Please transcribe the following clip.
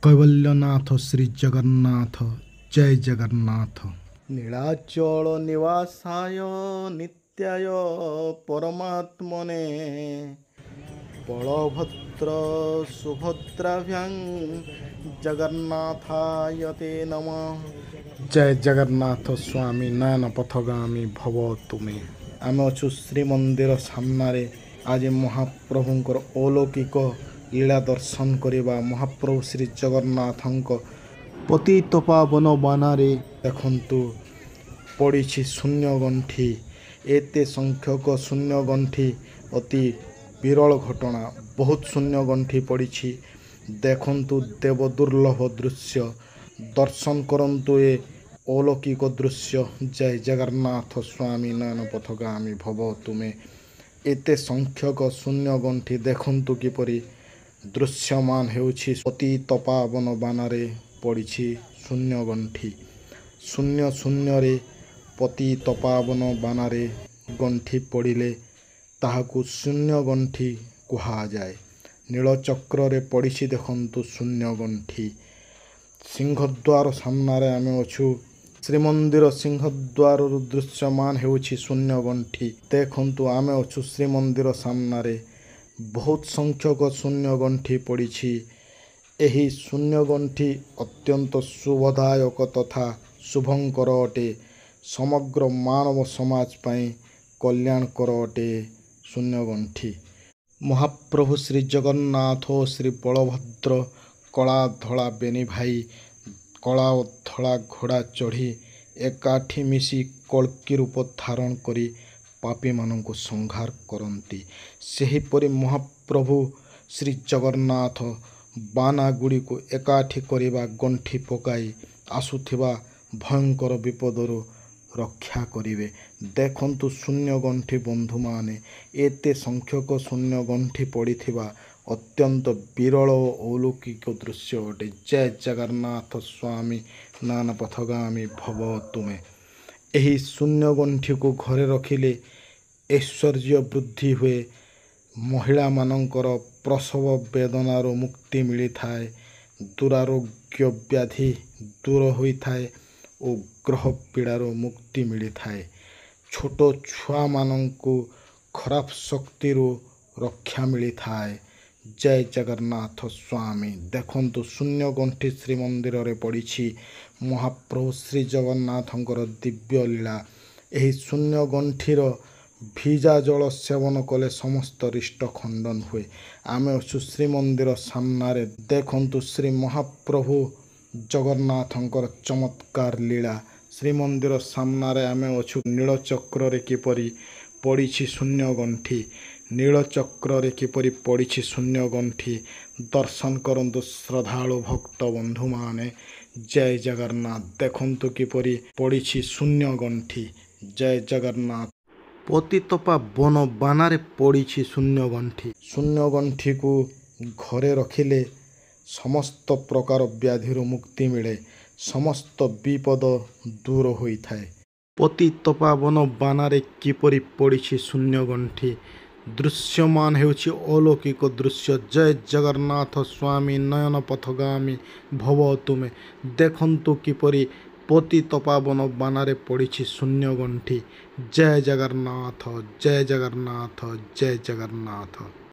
कैवल्यनाथ श्री जगन्नाथ जय जगन्नाथ। नीलाचल निवासाय नित्याय परमात्मने बलभद्र सुभद्राभ्यां जगन्नाथाय ते नमः। जय जगन्नाथ स्वामी नयन पथगामी भव तुमे। आम अच्छु श्रीमंदिर सामने आज महाप्रभुंकर अलौकिक लीला दर्शन करवा। महाप्रभु श्री जगन्नाथଙ୍କ पतित पावन बानारे देखंतु पड़ी शून्य गंठी। एते संख्यक शून्य गंठी अति विरल घटना। बहुत शून्य गंठी पड़ी देखंतु। देव दुर्लभ दृश्य दर्शन करंतु ए अलौकिक दृश्य। जय जगन्नाथ स्वामी नयन पथगामी भव तुमे। एते संख्यक शून्य गंठी देखंतु किपरि दृश्यमान हेउछि। पतित पावन बानारे पड़ी शून्य गंठी। शून्य शून्य रे पतित पावन बानारे गंठी पड़िले ताहाकु शून्य गंठी कुहाजाए। नीलचक्र रे पड़ी देखंतु शून्य गंठी। सिंहद्वार सामने आम अच्छु। श्रीमंदिर सिंहद्वार दृश्यमान हेउछि शून्य गंठी। देखंतु आम अच्छु श्रीमंदिर सामने बहुत संख्यक शून्य गंठी पड़ी। एही शून्य गंठी अत्यंत शुभदायक तथा शुभंकर अटे। समग्र मानव समाज पाई कल्याणकर अटे शून्य गंठी। महाप्रभु श्री जगन्नाथ श्री बलभद्र कला धला बेनी भाई कला और धला घोड़ा चढ़ी एकाठी मिसी कल्की रूप धारण करी पापी मानंको संहार करती। सेहीपरि महाप्रभु श्री जगन्नाथ बाना गुड़ी को एकाठी करिबा गंठी पकाई आसुथिबा भयंकर विपदरू रक्षा करिवे। देखंतु शून्य गंठी बंधु माने एते संख्यक शून्य गंठी पड़िथिबा अत्यंत विरल और अलौकिक दृश्य अटे। जय जगन्नाथ स्वामी नाना पथगामी भव तुमे। एही शून्य गंठी को घरे रखिले ऐश्वर्य वृद्धि हुए। महिला मानंकर प्रसव वेदनार मुक्ति मिली थाए। दुरारोग्य व्याधि दूर होई थाए और ग्रह पीड़ार मुक्ति मिली थाए। छोट छुआ मानंको खराब शक्ति रक्षा मिली थाए। जय जगन्नाथ स्वामी। देखंतु शून्य गंठी श्रीमंदिर रे पड़ी महाप्रभु श्री जगन्नाथंकर दिव्य लीला। एही शून्य गंठीर भिजा जल सेवन कले समस्त रिष्ट खंडन हुए। आम अच्छु श्रीमंदिर सामने देखंतु श्री महाप्रभु जगन्नाथंकर चमत्कार लीला। श्रीमंदिर सामने आम अच्छु नीलचक्र रे किपरि पड़ी शून्य गंठी। नीलचक्र रे किपरि पड़ी शून्य गंठी दर्शन करंतु श्रद्धालु भक्त बंधु माने। जय जगन्नाथ। देखंतु किपरि पड़ी शून्य गंठी। जय जगन्नाथ। पतितपा वन बानारे पड़ी शून्य गंठी। शून्य गंठी को घरे रखिले समस्त प्रकार व्याधि मुक्ति मिले। समस्त विपद दूर होई थाए। पतितपा वन बानारे किपरि पड़ी शून्य गंठी दृश्यमान हेउछि अलौकिक दृश्य। जय जगन्नाथ स्वामी नयन पथगामी भव तुमे। देखंतु किपरि पतित पावन बानारे पड़ी शून्य गंठी। जय जगन्नाथ जय जगन्नाथ जय जगन्नाथ।